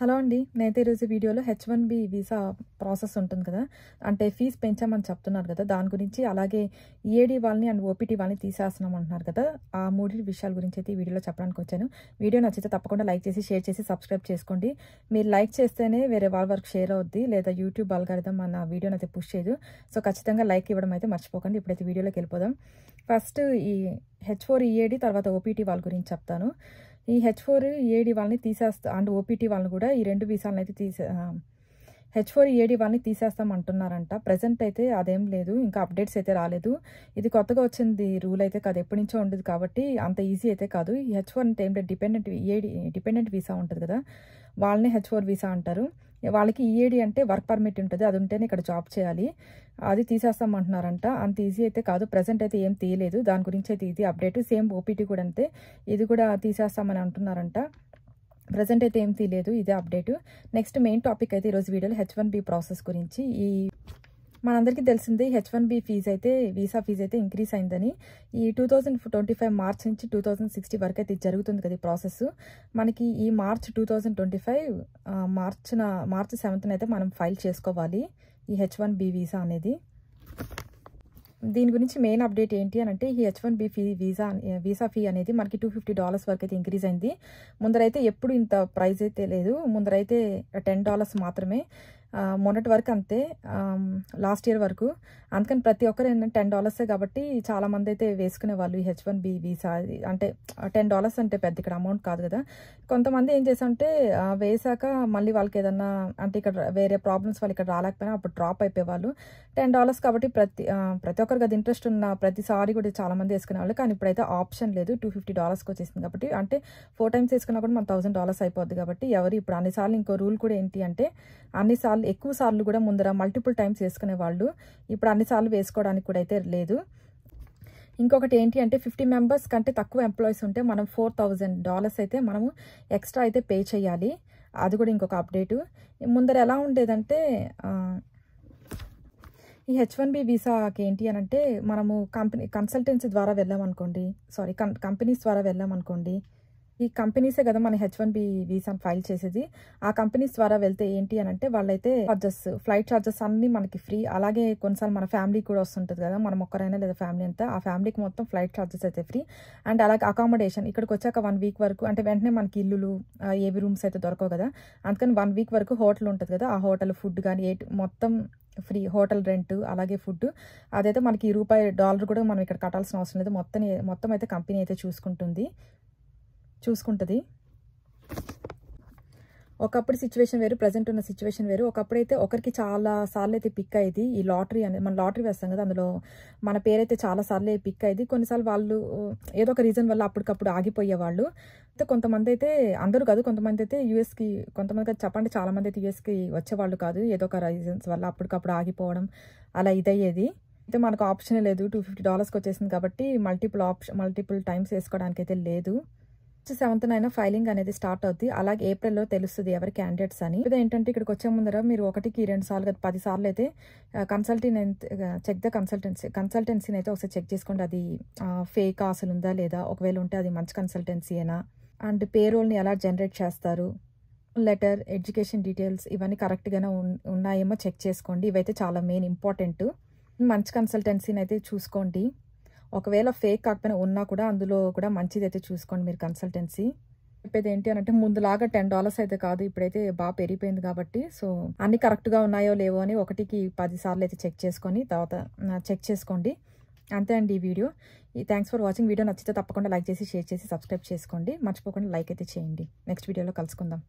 Hello అండి. నేనైతే ఈరోజు వీడియోలో H1B వీసా ప్రాసెస్ ఉంటుంది కదా, అంటే ఫీజు పెంచామని చెప్తున్నారు కదా, దాని గురించి అలాగే ఈఏడి వాళ్ళని అండ్ ఓపీటీ వాళ్ళని తీసేస్తున్నాం అంటున్నారు కదా, ఆ మూడు విషయాల గురించి అయితే ఈ వీడియోలో చెప్పడానికి వచ్చాను. వీడియో నచ్చితే తప్పకుండా లైక్ చేసి షేర్ చేసి సబ్స్క్రైబ్ చేసుకోండి. మీరు లైక్ చేస్తేనే వేరే వాళ్ళ వరకు షేర్ అవుద్ది, లేదా యూట్యూబ్ అల్గారిథం మన వీడియోని అయితే పుష్ చేయదు. సో ఖచ్చితంగా లైక్ ఇవ్వడం అయితే మర్చిపోకండి. ఇప్పుడైతే వీడియోలోకి వెళ్ళిపోదాం. ఫస్ట్ ఈ H4 ఈఏడి తర్వాత ఓపీటీ వాళ్ళ గురించి చెప్తాను. ఈ H4 ఈఏడి వాళ్ళని తీసేస్తా అండ్ ఓపీటీ వాళ్ళని కూడా ఈ రెండు వీసాలను అయితే H4 ఈఏడి వాళ్ళని తీసేస్తాం అంటున్నారంట. ప్రజెంట్ అయితే అదేం లేదు, ఇంకా అప్డేట్స్ అయితే రాలేదు. ఇది కొత్తగా వచ్చింది రూల్ అయితే కాదు, ఎప్పటి నుంచో ఉండదు కాబట్టి అంత ఈజీ అయితే కాదు. ఈ H4 అంటే ఏంటంటే డిపెండెంట్ వీసా ఉంటుంది కదా, వాళ్ళని H4 వీసా అంటారు. వాళ్ళకి ఈఏడి అంటే వర్క్ పర్మిట్ ఉంటుంది, అది ఉంటేనే ఇక్కడ జాబ్ చేయాలి. అది తీసేస్తామంటున్నారంట. అంత ఈజీ అయితే కాదు, ప్రజెంట్ అయితే ఏం తీయలేదు. దాని గురించి అయితే ఇది అప్డేట్. సేమ్ ఓపీటీ కూడా అంతే, ఇది కూడా తీసేస్తామని అంటున్నారంట. ప్రజెంట్ అయితే ఏం తీయలేదు, ఇదే అప్డేట్. నెక్స్ట్ మెయిన్ టాపిక్ అయితే ఈరోజు వీడియోలో H1B ప్రాసెస్ గురించి. మనందరికీ తెలిసిందే H1B వీసా ఫీజు అయితే ఇంక్రీజ్ అయిందని. ఈ 2025 మార్చ్ నుంచి 2060 వరకు అయితే జరుగుతుంది కదా ఈ ప్రాసెస్. మనకి ఈ మార్చ్ 2025 మార్చ్ 7th అయితే మనం ఫైల్ చేసుకోవాలి ఈ H1B వీసా అనేది. దీని గురించి మెయిన్ అప్డేట్ ఏంటి అని అంటే, ఈ H1B వీసా ఫీ అనేది మనకి $250 వరకు అయితే ఇంక్రీజ్ అయింది. ముందరైతే ఎప్పుడు ఇంత ప్రైస్ అయితే లేదు, ముందరైతే $10 మాత్రమే. మొన్నటి వరకు అంతే, లాస్ట్ ఇయర్ వరకు. అందుకని ప్రతి ఒక్కరు ఏంటంటే $10 కాబట్టి చాలా మంది అయితే వేసుకునే వాళ్ళు ఈ H1B వీసా. అంటే $10 అంటే పెద్ద ఇక్కడ అమౌంట్ కాదు కదా. కొంతమంది ఏం చేశారంటే వేసాక మళ్ళీ వాళ్ళకి ఏదన్నా అంటే ఇక్కడ వేరే ప్రాబ్లమ్స్ వాళ్ళు ఇక్కడ రాలేకపోయినా అప్పుడు డ్రాప్ అయిపోయేవాళ్ళు. $10 కాబట్టి ప్రతి ఒక్కరికి అది ఇంట్రెస్ట్ ఉన్న ప్రతిసారి కూడా చాలా మంది వేసుకునేవాళ్ళు. కానీ ఇప్పుడైతే ఆప్షన్ లేదు, $250 వచ్చేసింది కాబట్టి. అంటే 4 times వేసుకున్నా కూడా మన $1000 అయిపోద్ది కాబట్టి ఎవరు ఇప్పుడు అన్నిసార్లు. ఇంకో రూల్ కూడా ఏంటి అంటే, అన్నిసార్లు ఎక్కువ సార్లు కూడా ముందర మల్టిపుల్ టైమ్స్ వేసుకునే వాళ్ళు ఇప్పుడు అన్నిసార్లు వేసుకోవడానికి కూడా అయితే లేదు. ఇంకొకటి ఏంటి అంటే, 50 members కంటే తక్కువ ఎంప్లాయీస్ ఉంటే మనం $4000 అయితే మనము ఎక్స్ట్రా అయితే పే చేయాలి. అది కూడా ఇంకొక అప్డేటు. ముందర ఎలా ఉండేదంటే, ఈ H1B వీసాకి ఏంటి అని అంటే, మనము కన్సల్టెన్సీ ద్వారా వెళ్ళామనుకోండి, కంపెనీస్ ద్వారా వెళ్ళామనుకోండి, ఈ కంపెనీసే కదా మన H1B వీసాను ఫైల్ చేసేది. ఆ కంపెనీస్ ద్వారా వెళ్తే ఏంటి అని అంటే, వాళ్ళైతే ఫ్లైట్ ఛార్జెస్ అన్నీ మనకి ఫ్రీ. అలాగే కొన్నిసార్లు మన ఫ్యామిలీ కూడా వస్తుంటుంది కదా, మనం ఒక్కరైనా లేదా ఫ్యామిలీ అంతా, ఆ ఫ్యామిలీకి మొత్తం ఫ్లైట్ ఛార్జెస్ అయితే ఫ్రీ. అండ్ అలాగే అకామిడేషన్ ఇక్కడికి వచ్చాక 1 week వరకు, అంటే వెంటనే మనకి ఇల్లులు ఏవి రూమ్స్ అయితే దొరకవు కదా, అందుకని 1 week వరకు హోటల్ ఉంటుంది కదా, ఆ హోటల్ ఫుడ్ కానీ మొత్తం ఫ్రీ. హోటల్ రెంట్ అలాగే ఫుడ్ అదైతే మనకి $1 కూడా మనం ఇక్కడ కట్టాల్సిన అవసరం లేదు. మొత్తం అయితే కంపెనీ అయితే చూసుకుంటుంది. ఒకప్పుడు సిచ్యువేషన్ వేరు, ప్రజెంట్ ఉన్న సిచ్యువేషన్ వేరు. ఒకప్పుడైతే ఒకరికి చాలా సార్లు అయితే పిక్ అయ్యేది ఈ లాటరీ అనేది. మన లాటరీ వేస్తాం కదా, అందులో మన పేరైతే చాలా సార్లు పిక్ అయ్యేది. కొన్నిసార్లు వాళ్ళు ఏదో ఒక రీజన్ వల్ల అప్పటికప్పుడు ఆగిపోయేవాళ్ళు. అయితే కొంతమంది అయితే, అందరూ కాదు, కొంతమంది అయితే యూఎస్కి, కొంతమంది చెప్పండి చాలా మంది అయితే యూఎస్కి వచ్చేవాళ్ళు కాదు, ఏదో ఒక రీజన్స్ వల్ల అప్పటికప్పుడు ఆగిపోవడం అలా ఇదయ్యేది. అయితే మనకు ఆప్షన్ లేదు, $250 వచ్చేసింది కాబట్టి మల్టిపుల్ టైమ్స్ వేసుకోవడానికి అయితే లేదు. 7th అయినా ఫైలింగ్ అనేది స్టార్ట్ అవుద్ది. అలాగే ఏప్రిల్లో తెలుస్తుంది ఎవరి క్యాండిడేట్స్ అని. ఇది ఏంటంటే, ఇక్కడికి వచ్చే ముందర మీరు 1కి 2 సార్లు 10 సార్లు అయితే కన్సల్టెన్సీని అయితే ఒకసారి చెక్ చేసుకోండి. అది ఫేక్ అసలు ఉందా లేదా, ఒకవేళ ఉంటే అది మంచి కన్సల్టెన్సీ అయినా. అండ్ పేరోల్ని ఎలా జనరేట్ చేస్తారు, లెటర్, ఎడ్యుకేషన్ డీటెయిల్స్ ఇవన్నీ కరెక్ట్గానే ఉన్నాయేమో చెక్ చేసుకోండి. ఇవైతే చాలా మెయిన్ ఇంపార్టెంట్. మంచి కన్సల్టెన్సీని అయితే చూసుకోండి. ఒకవేళ ఫేక్ కాకపోయినా ఉన్నా కూడా అందులో కూడా మంచిది అయితే చూసుకోండి మీరు కన్సల్టెన్సీ. చెప్పేది ఏంటి అని అంటే, ముందులాగా $10 అయితే కాదు, ఇప్పుడైతే బాగా పెరిగిపోయింది కాబట్టి. సో అన్ని కరెక్ట్గా ఉన్నాయో లేవో అని 1కి 10 సార్లు అయితే చెక్ చేసుకోండి. అంతే అండి ఈ video. Thanks for watching. Video నచ్చితే తప్పకుండా లైక్ చేసి షేర్ చేసి సబ్స్క్రైబ్ చేసుకోండి. మర్చిపోకుండా లైక్ అయితే చేయండి. నెక్స్ట్ వీడియోలో కలుసుకుందాం.